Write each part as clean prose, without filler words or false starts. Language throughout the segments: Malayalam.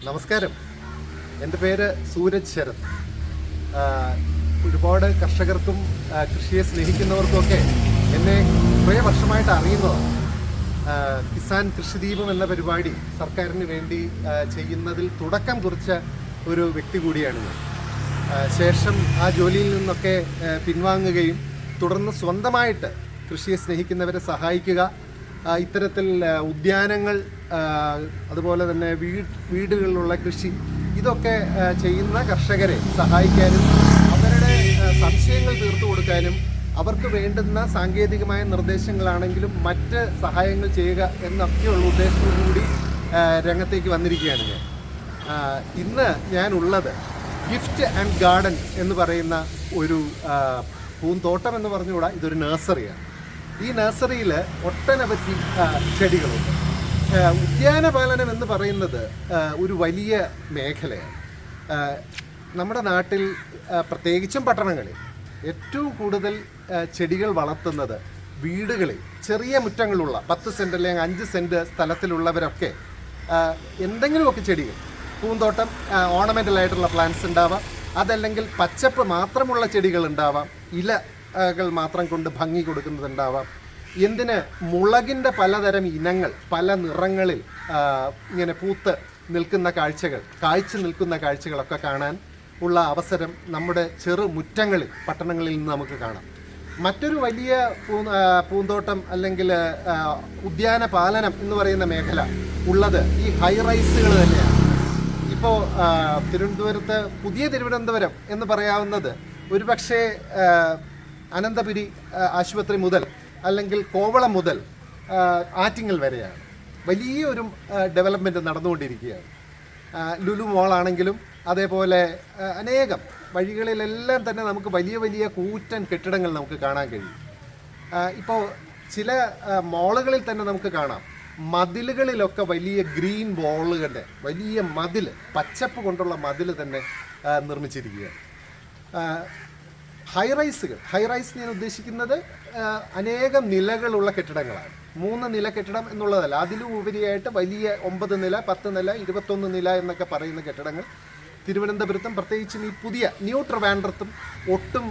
നമസ്കാരം. എൻ്റെ പേര് സൂരജ് ശരത്. ഒരുപാട് കർഷകർക്കും കൃഷിയെ സ്നേഹിക്കുന്നവർക്കുമൊക്കെ എന്നെ കുറേ വർഷമായിട്ട് അറിയുന്നതാണ്. കിസാൻ കൃഷിദീപം എന്ന പരിപാടി സർക്കാരിന് വേണ്ടി ചെയ്യുന്നതിൽ തുടക്കം കുറിച്ച ഒരു വ്യക്തി കൂടിയാണ് ഞാൻ. ശേഷം ആ ജോലിയിൽ നിന്നൊക്കെ പിൻവാങ്ങുകയും തുടർന്ന് സ്വന്തമായിട്ട് കൃഷിയെ സ്നേഹിക്കുന്നവരെ സഹായിക്കുക, ഇത്തരത്തിൽ ഉദ്യാനങ്ങൾ, അതുപോലെ തന്നെ വീടുകളിലുള്ള കൃഷി, ഇതൊക്കെ ചെയ്യുന്ന കർഷകരെ സഹായിക്കാനും അവരുടെ സംശയങ്ങൾ തീർത്തു കൊടുക്കാനും അവർക്ക് വേണ്ടുന്ന സാങ്കേതികമായ നിർദ്ദേശങ്ങളാണെങ്കിലും മറ്റ് സഹായങ്ങൾ ചെയ്യുക എന്നൊക്കെയുള്ള ഉദ്ദേശത്തോടുകൂടി രംഗത്തേക്ക് വന്നിരിക്കുകയാണ് ഞാൻ. ഇന്ന് ഞാനുള്ളത് ഗിഫ്റ്റ് ആൻഡ് ഗാർഡൻ എന്ന് പറയുന്ന ഒരു പൂന്തോട്ടം എന്ന് പറഞ്ഞുകൂടാ, ഇതൊരു നഴ്സറിയാണ്. ഈ നഴ്സറിയിൽ ഒട്ടനവധി ചെടികളുണ്ട്. ഉദ്യാനപാലനം എന്ന് പറയുന്നത് ഒരു വലിയ മേഖലയാണ്. നമ്മുടെ നാട്ടിൽ പ്രത്യേകിച്ചും പട്ടണങ്ങളിൽ ഏറ്റവും കൂടുതൽ ചെടികൾ വളർത്തുന്നത് വീടുകളിൽ ചെറിയ മുറ്റങ്ങളുള്ള 10 സെൻറ്റ് അല്ലെങ്കിൽ 5 സെൻറ്റ് സ്ഥലത്തിലുള്ളവരൊക്കെ എന്തെങ്കിലുമൊക്കെ ചെടികൾ, പൂന്തോട്ടം, ഓർണമെൻ്റലായിട്ടുള്ള പ്ലാന്റ്സ് ഉണ്ടാവാം, അതല്ലെങ്കിൽ പച്ചപ്പ് മാത്രമുള്ള ചെടികൾ ഉണ്ടാവാം, ഇലകൾ മാത്രം കൊണ്ട് ഭംഗി കൊടുക്കുന്നതുണ്ടാവാം. എന്തിന് മുളകിൻ്റെ പലതരം ഇനങ്ങൾ പല നിറങ്ങളിൽ ഇങ്ങനെ പൂത്ത് നിൽക്കുന്ന കാഴ്ച നിൽക്കുന്ന കാഴ്ചകളൊക്കെ കാണാൻ ഉള്ള അവസരം നമ്മുടെ ചെറു മുറ്റങ്ങളിൽ, പട്ടണങ്ങളിൽ നിന്ന് നമുക്ക് കാണാം. മറ്റൊരു വലിയ പൂന്തോട്ടം അല്ലെങ്കിൽ ഉദ്യാന പാലനം എന്ന് പറയുന്ന മേഖല ഉള്ളത് ഈ ഹൈ റൈസുകൾ തന്നെയാണ്. ഇപ്പോൾ തിരുവനന്തപുരത്ത്, പുതിയ തിരുവനന്തപുരം എന്ന് പറയാവുന്നത് ഒരുപക്ഷെ അനന്തപുരി ആശുപത്രി മുതൽ അല്ലെങ്കിൽ കോവളം മുതൽ ആറ്റിങ്ങൽ വരെയാണ് വലിയൊരു ഡെവലപ്മെൻറ്റ് നടന്നുകൊണ്ടിരിക്കുകയാണ്. ലുലു മോളാണെങ്കിലും അതേപോലെ അനേകം വഴികളിലെല്ലാം തന്നെ നമുക്ക് വലിയ വലിയ കൂറ്റൻ കെട്ടിടങ്ങൾ നമുക്ക് കാണാൻ കഴിയും. ഇപ്പോൾ ചില മോളുകളിൽ തന്നെ നമുക്ക് കാണാം മതിലുകളിലൊക്കെ വലിയ ഗ്രീൻ വോളുകളുടെ വലിയ മതിൽ, പച്ചപ്പ് കൊണ്ടുള്ള മതിൽ തന്നെ നിർമ്മിച്ചിരിക്കുകയാണ്. ഹൈറൈസ് ഞാൻ ഉദ്ദേശിക്കുന്നത് അനേകം നിലകളുള്ള കെട്ടിടങ്ങളാണ്. 3 നില കെട്ടിടം എന്നുള്ളതല്ല, അതിലും ഉപരിയായിട്ട് വലിയ 9 നില, 10 നില, 21 നില എന്നൊക്കെ പറയുന്ന കെട്ടിടങ്ങൾ തിരുവനന്തപുരത്തും പ്രത്യേകിച്ചും ഈ പുതിയ ന്യൂ ട്രിവാൻഡ്രത്തും ഒട്ടും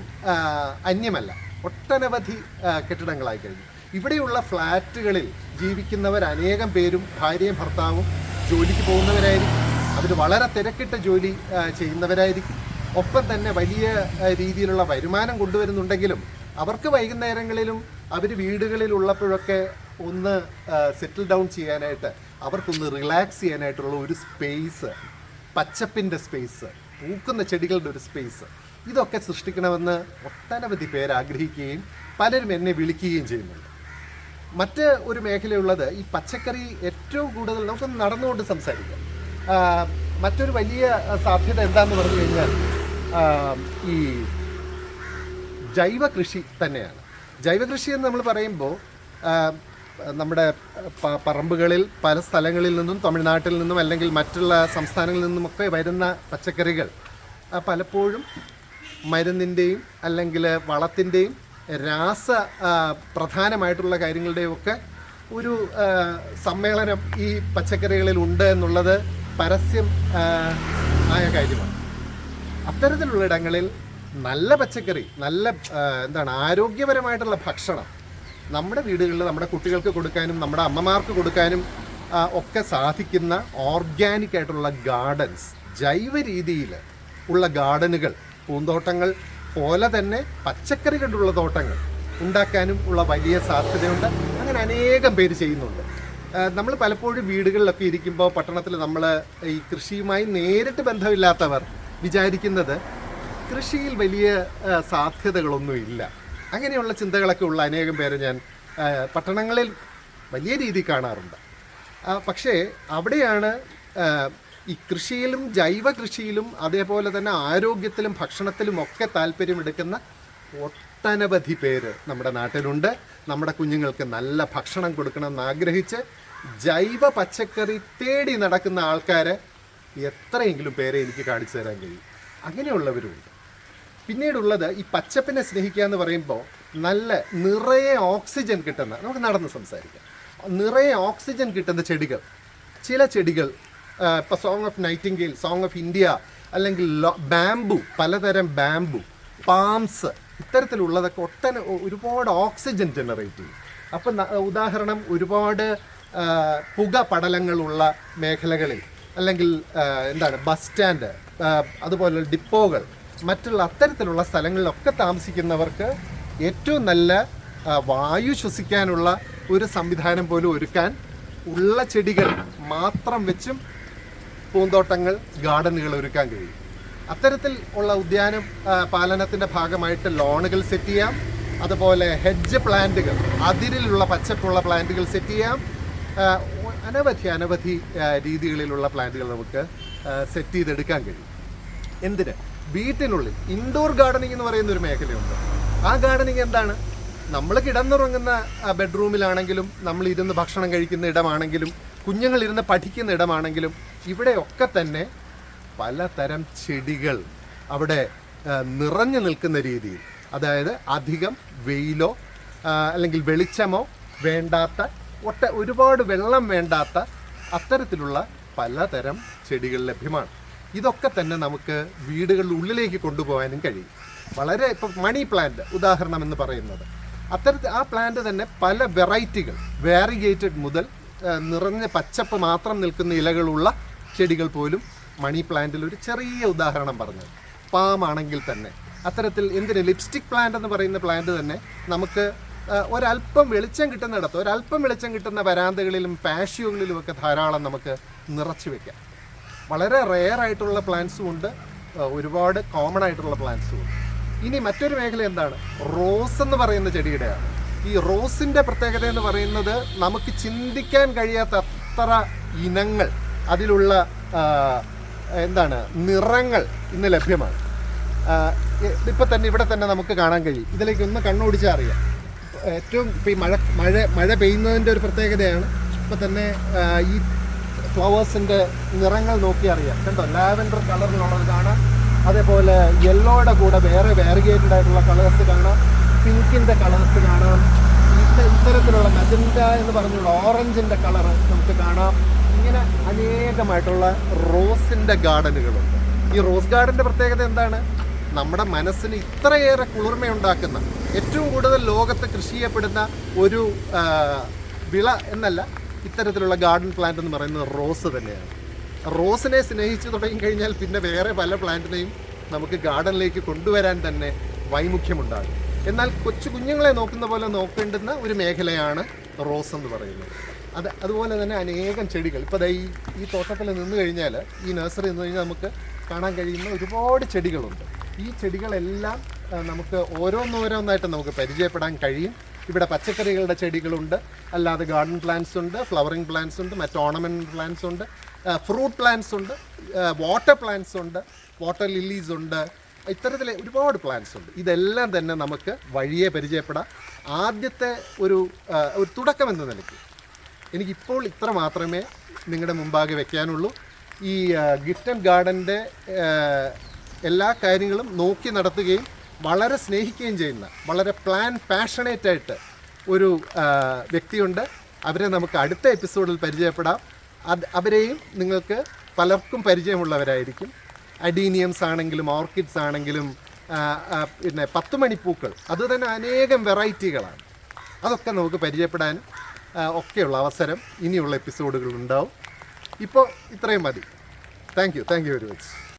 അന്യമല്ല. ഒട്ടനവധി കെട്ടിടങ്ങളായി കഴിഞ്ഞു. ഇവിടെയുള്ള ഫ്ലാറ്റുകളിൽ ജീവിക്കുന്നവർ അനേകം പേരും ഭാര്യയും ഭർത്താവും ജോലിക്ക് പോകുന്നവരായിരിക്കും. അവർ വളരെ തിരക്കിട്ട ജോലി ചെയ്യുന്നവരായിരിക്കും. ഒപ്പം തന്നെ വലിയ രീതിയിലുള്ള വരുമാനം കൊണ്ടുവരുന്നുണ്ടെങ്കിലും അവർക്ക് വൈകുന്നേരങ്ങളിലും അവർ വീടുകളിലുള്ളപ്പോഴൊക്കെ ഒന്ന് സെറ്റിൽ ഡൗൺ ചെയ്യാനായിട്ട്, അവർക്കൊന്ന് റിലാക്സ് ചെയ്യാനായിട്ടുള്ള ഒരു സ്പേസ്, പച്ചപ്പിൻ്റെ സ്പേസ്, പൂക്കുന്ന ചെടികളുടെ ഒരു സ്പേസ്, ഇതൊക്കെ സൃഷ്ടിക്കണമെന്ന് ഒട്ടനവധി പേര് ആഗ്രഹിക്കുകയും പലരും എന്നെ വിളിക്കുകയും ചെയ്യുന്നുണ്ട്. മറ്റ് ഒരു മേഖലയുള്ളത് ഈ പച്ചക്കറി ഏറ്റവും കൂടുതൽ നമുക്കൊന്ന് നടന്നുകൊണ്ട് സംസാരിക്കാം. മറ്റൊരു വലിയ സാധ്യത എന്താണെന്ന് പറഞ്ഞു കഴിഞ്ഞാൽ ഈ ജൈവ കൃഷി തന്നെയാണ്. ജൈവ കൃഷി എന്ന് നമ്മൾ പറയുമ്പോൾ നമ്മുടെ പറമ്പുകളിൽ പല സ്ഥലങ്ങളിൽ നിന്നും, തമിഴ്നാട്ടിൽ നിന്നും അല്ലെങ്കിൽ മറ്റുള്ള സംസ്ഥാനങ്ങളിൽ നിന്നുമൊക്കെ വരുന്ന പച്ചക്കറികൾ പലപ്പോഴും മരുന്നിൻ്റെയും അല്ലെങ്കിൽ വളത്തിൻ്റെയും പ്രധാനമായിട്ടുള്ള കാര്യങ്ങളുടെയും ഒക്കെ ഒരു സമ്മേളനം ഈ പച്ചക്കറികളിൽ ഉണ്ട് എന്നുള്ളത് പരസ്യം ആയ കാര്യമാണ്. അത്തരത്തിലുള്ള ഇടങ്ങളിൽ നല്ല പച്ചക്കറി, നല്ല ആരോഗ്യപരമായിട്ടുള്ള ഭക്ഷണം നമ്മുടെ വീടുകളിൽ നമ്മുടെ കുട്ടികൾക്ക് കൊടുക്കാനും നമ്മുടെ അമ്മമാർക്ക് കൊടുക്കാനും ഒക്കെ സാധിക്കുന്ന ഓർഗാനിക് ആയിട്ടുള്ള ഗാർഡൻസ്, ജൈവ രീതിയിൽ ഉള്ള ഗാർഡനുകൾ, പൂന്തോട്ടങ്ങൾ പോലെ തന്നെ പച്ചക്കറി കൊണ്ടുള്ള തോട്ടങ്ങൾ ഉണ്ടാക്കാനും ഉള്ള വലിയ സാധ്യതയുണ്ട്. അങ്ങനെ അനേകം പേര് ചെയ്യുന്നുണ്ട്. നമ്മൾ പലപ്പോഴും വീടുകളിലൊക്കെ ഇരിക്കുമ്പോൾ, പട്ടണത്തിൽ നമ്മൾ ഈ കൃഷിയുമായി നേരിട്ട് ബന്ധമില്ലാത്തവർ വിചാരിക്കുന്നത് കൃഷിയിൽ വലിയ സാധ്യതകളൊന്നുമില്ല. അങ്ങനെയുള്ള ചിന്തകളൊക്കെ ഉള്ള അനേകം പേരെ ഞാൻ പട്ടണങ്ങളിൽ വലിയ രീതിയിൽ കാണാറുണ്ട്. പക്ഷേ അവിടെയാണ് ഈ കൃഷിയിലും ജൈവ കൃഷിയിലും അതേപോലെ തന്നെ ആരോഗ്യത്തിലും ഭക്ഷണത്തിലും ഒക്കെ താല്പര്യമെടുക്കുന്ന ഒട്ടനവധി പേര് നമ്മുടെ നാട്ടിലുണ്ട്. നമ്മുടെ കുഞ്ഞുങ്ങൾക്ക് നല്ല ഭക്ഷണം കൊടുക്കണമെന്ന് ആഗ്രഹിച്ച് ജൈവ പച്ചക്കറി തേടി നടക്കുന്ന ആൾക്കാർ എത്രയെങ്കിലും പേരെ എനിക്ക് കാണിച്ചു തരാൻ കഴിയും. അങ്ങനെയുള്ളവരുമുണ്ട്. പിന്നീടുള്ളത് ഈ പച്ചപ്പിനെ സ്നേഹിക്കുക എന്ന് പറയുമ്പോൾ നല്ല നിറയെ ഓക്സിജൻ കിട്ടുന്ന, നമുക്ക് നടന്ന് സംസാരിക്കാം, നിറയെ ഓക്സിജൻ കിട്ടുന്ന ചെടികൾ, ചില ചെടികൾ ഇപ്പോൾ song of Nightingale, song of India, അല്ലെങ്കിൽ ബാംബു, പലതരം ബാംബു, പാംസ്, ഇത്തരത്തിലുള്ളതൊക്കെ ഒരുപാട് ഓക്സിജൻ ജനറേറ്റ് ചെയ്യും. അപ്പം ഉദാഹരണം, ഒരുപാട് പുക പടലങ്ങളുള്ള മേഖലകളിൽ, അല്ലെങ്കിൽ ബസ് സ്റ്റാൻഡ്, അതുപോലെ ഡിപ്പോകൾ, മറ്റുള്ള അത്തരത്തിലുള്ള സ്ഥലങ്ങളിലൊക്കെ താമസിക്കുന്നവർക്ക് ഏറ്റവും നല്ല വായു ശ്വസിക്കാനുള്ള ഒരു സംവിധാനം പോലും ഒരുക്കാൻ ഉള്ള ചെടികൾ മാത്രം വെച്ചും പൂന്തോട്ടങ്ങൾ, ഗാർഡനുകൾ ഒരുക്കാൻ കഴിയും. അത്തരത്തിൽ ഉള്ള ഉദ്യാനം പാലനത്തിൻ്റെ ഭാഗമായിട്ട് ലോണുകൾ സെറ്റ് ചെയ്യാം. അതുപോലെ ഹെഡ്ജ് പ്ലാന്റുകൾ, അതിരിലുള്ള പച്ചപ്പുള്ള പ്ലാന്റുകൾ സെറ്റ് ചെയ്യാം. അനവധി രീതികളിലുള്ള പ്ലാന്റുകൾ നമുക്ക് സെറ്റ് ചെയ്തെടുക്കാൻ കഴിയും. എന്തിന്? വീട്ടിനുള്ളിൽ ഇൻഡോർ ഗാർഡനിങ് എന്ന് പറയുന്ന ഒരു മേഖലയുണ്ട്. ആ ഗാർഡനിങ് എന്താണ്? നമ്മൾ കിടന്നുറങ്ങുന്ന ബെഡ്റൂമിലാണെങ്കിലും, നമ്മൾ ഇരുന്ന് ഭക്ഷണം കഴിക്കുന്ന ഇടമാണെങ്കിലും, കുഞ്ഞുങ്ങൾ ഇരുന്ന് പഠിക്കുന്ന ഇടമാണെങ്കിലും, ഇവിടെയൊക്കെ തന്നെ പലതരം ചെടികൾ അവിടെ നിറഞ്ഞു നിൽക്കുന്ന രീതിയിൽ, അതായത് അധികം വെയിലോ അല്ലെങ്കിൽ വെളിച്ചമോ വേണ്ടാത്ത, ഒരുപാട് വെള്ളം വേണ്ടാത്ത അത്തരത്തിലുള്ള പലതരം ചെടികൾ ലഭ്യമാണ്. ഇതൊക്കെ തന്നെ നമുക്ക് വീടുകളുടെ ഉള്ളിലേക്ക് കൊണ്ടുപോകാനും കഴിയും. വളരെ ഇപ്പോൾ മണി പ്ലാന്റ് ഉദാഹരണം എന്ന് പറയുന്നത്, ആ പ്ലാന്റ് തന്നെ പല വെറൈറ്റികൾ, വാരിഗേറ്റഡ് മുതൽ നിറഞ്ഞ പച്ചപ്പ് മാത്രം നിൽക്കുന്ന ഇലകളുള്ള ചെടികൾ പോലും മണി പ്ലാന്റിൽ ഒരു ചെറിയ ഉദാഹരണം പറഞ്ഞത്. പാം ആണെങ്കിൽ തന്നെ അത്തരത്തിൽ ലിപ്സ്റ്റിക് പ്ലാന്റ് എന്ന് പറയുന്ന പ്ലാന്റ് തന്നെ നമുക്ക് ഒരല്പം വെളിച്ചം കിട്ടുന്നിടത്ത്, ഒരല്പം വെളിച്ചം കിട്ടുന്ന വരാന്തകളിലും പാഷ്യോകളിലും ഒക്കെ ധാരാളം നമുക്ക് നിറച്ചു വെക്കാം. വളരെ റെയർ ആയിട്ടുള്ള പ്ലാന്റ്സും ഉണ്ട്, ഒരുപാട് കോമൺ ആയിട്ടുള്ള പ്ലാന്റ്സും ഉണ്ട്. ഇനി മറ്റൊരു മേഖല എന്താണ്? റോസ് എന്ന് പറയുന്ന ചെടിയുടെയാണ്. ഈ റോസിൻ്റെ പ്രത്യേകത എന്ന് പറയുന്നത്, നമുക്ക് ചിന്തിക്കാൻ കഴിയാത്ത അത്ര ഇനങ്ങൾ, അതിലുള്ള നിറങ്ങൾ ഇന്ന് ലഭ്യമാണ്. ഇപ്പം തന്നെ ഇവിടെ തന്നെ നമുക്ക് കാണാൻ കഴിയും. ഇതിലേക്ക് ഒന്ന് കണ്ണോടിച്ചാൽ അറിയാം. ഏറ്റവും ഇപ്പം ഈ മഴ പെയ്യുന്നതിൻ്റെ ഒരു പ്രത്യേകതയാണ്. ഇപ്പം തന്നെ ഈ ഫ്ലവേഴ്സിൻ്റെ നിറങ്ങൾ നോക്കി അറിയാം. കണ്ടോ, ലാവൻഡർ കളറിലുള്ളത് കാണാം, അതേപോലെ യെല്ലോയുടെ കൂടെ വേറെ വാരിഗേറ്റഡ് ആയിട്ടുള്ള കളേഴ്സ് കാണാം, പിങ്കിൻ്റെ കളേഴ്സ് കാണാം, ഇത്തരത്തിലുള്ള മജന്ത എന്ന് പറഞ്ഞുള്ള ഓറഞ്ചിൻ്റെ കളർ നമുക്ക് കാണാം. ഇങ്ങനെ അനേകമായിട്ടുള്ള റോസിൻ്റെ ഗാർഡനുകളുണ്ട്. ഈ റോസ് ഗാർഡൻ്റെ പ്രത്യേകത എന്താണ്? നമ്മുടെ മനസ്സിന് ഇത്രയേറെ കുളിർമയുണ്ടാക്കുന്ന, ഏറ്റവും കൂടുതൽ ലോകത്ത് കൃഷി ചെയ്യപ്പെടുന്ന ഒരു വിള എന്നല്ല, ഇത്തരത്തിലുള്ള ഗാർഡൻ പ്ലാന്റ് എന്ന് പറയുന്നത് റോസ് തന്നെയാണ്. റോസിനെ സ്നേഹിച്ച് തുടങ്ങിക്കഴിഞ്ഞാൽ പിന്നെ വേറെ പല പ്ലാന്റിനെയും നമുക്ക് ഗാർഡനിലേക്ക് കൊണ്ടുവരാൻ തന്നെ വൈമുഖ്യമുണ്ടാകും. എന്നാൽ കുഞ്ഞുങ്ങളെ നോക്കുന്ന പോലെ നോക്കേണ്ടുന്ന ഒരു മേഖലയാണ് റോസ് എന്ന് പറയുന്നത്. അതുപോലെ തന്നെ അനേകം ചെടികൾ, ഇപ്പോൾ ഈ തോട്ടത്തിൽ നിന്ന് കഴിഞ്ഞാൽ, ഈ നഴ്സറി നിന്ന് കഴിഞ്ഞാൽ നമുക്ക് കാണാൻ കഴിയുന്ന ഒരുപാട് ചെടികളുണ്ട്. ഈ ചെടികളെല്ലാം നമുക്ക് ഓരോന്നോരോന്നായിട്ട് നമുക്ക് പരിചയപ്പെടാൻ കഴിയും. ഇവിടെ പച്ചക്കറികളുടെ ചെടികളുണ്ട്, അല്ലാതെ ഗാർഡൻ പ്ലാന്റ്സ് ഉണ്ട്, ഫ്ലവറിങ് പ്ലാന്റ്സ് ഉണ്ട്, മറ്റ് ഓർണമെൻ്റ് പ്ലാന്റ്സ് ഉണ്ട്, ഫ്രൂട്ട് പ്ലാന്റ്സ് ഉണ്ട്, വാട്ടർ പ്ലാന്റ്സ് ഉണ്ട്, വാട്ടർ ലില്ലീസ് ഉണ്ട്, ഇത്തരത്തിൽ ഒരുപാട് പ്ലാന്റ്സ് ഉണ്ട്. ഇതെല്ലാം തന്നെ നമുക്ക് വഴിയെ പരിചയപ്പെടാം. ആദ്യത്തെ ഒരു തുടക്കം എന്ന നിലയ്ക്ക് എനിക്കിപ്പോൾ ഇത്ര മാത്രമേ നിങ്ങളുടെ മുമ്പാകെ വെക്കാനുള്ളൂ. ഈ ഗിഫ്റ്റ് ആൻഡ് ഗാർഡൻ്റെ എല്ലാ കാര്യങ്ങളും നോക്കി നടത്തുകയും വളരെ സ്നേഹിക്കുകയും ചെയ്യുന്ന, വളരെ പാഷനേറ്റ് ആയിട്ട് ഒരു വ്യക്തിയുണ്ട്. അവരെ നമുക്ക് അടുത്ത എപ്പിസോഡിൽ പരിചയപ്പെടാം. അവരെയും നിങ്ങൾക്ക് പലർക്കും പരിചയമുള്ളവരായിരിക്കും. അഡീനിയംസ് ആണെങ്കിലും ഓർക്കിഡ്സ് ആണെങ്കിലും പിന്നെ 10 മണിപ്പൂക്കൾ, അതുതന്നെ അനേകം വെറൈറ്റികളാണ്. അതൊക്കെ നമുക്ക് പരിചയപ്പെടാനും ഒക്കെയുള്ള അവസരം ഇനിയുള്ള എപ്പിസോഡുകൾ ഉണ്ടാവും. ഇപ്പോൾ ഇത്രയും മതി. Thank you very much.